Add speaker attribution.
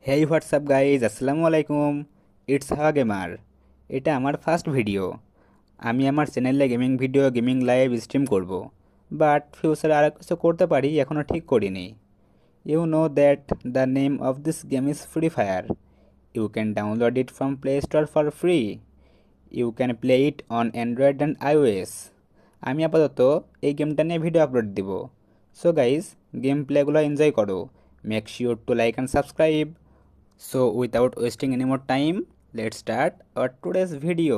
Speaker 1: হেই WhatsApp guys, আসসালামু আলাইকুম। It's হাওয়া গেমার। এটা আমার ফার্স্ট ভিডিও। আমি আমার চ্যানেলে gaming video, gaming live stream করব, বাট ফিউচারে আরও কিছু করতে পারি, এখনও ঠিক করিনি। You know that the name of this game is Free Fire. You can download it from Play Store for free. You can play it on Android and iOS. আমি আপাতত এই গেমটা নিয়ে ভিডিও আপলোড দিব। সো গাইজ, গেম প্লেগুলো enjoy করো। Make sure to like and subscribe. So without wasting any more time, let's start our today's video.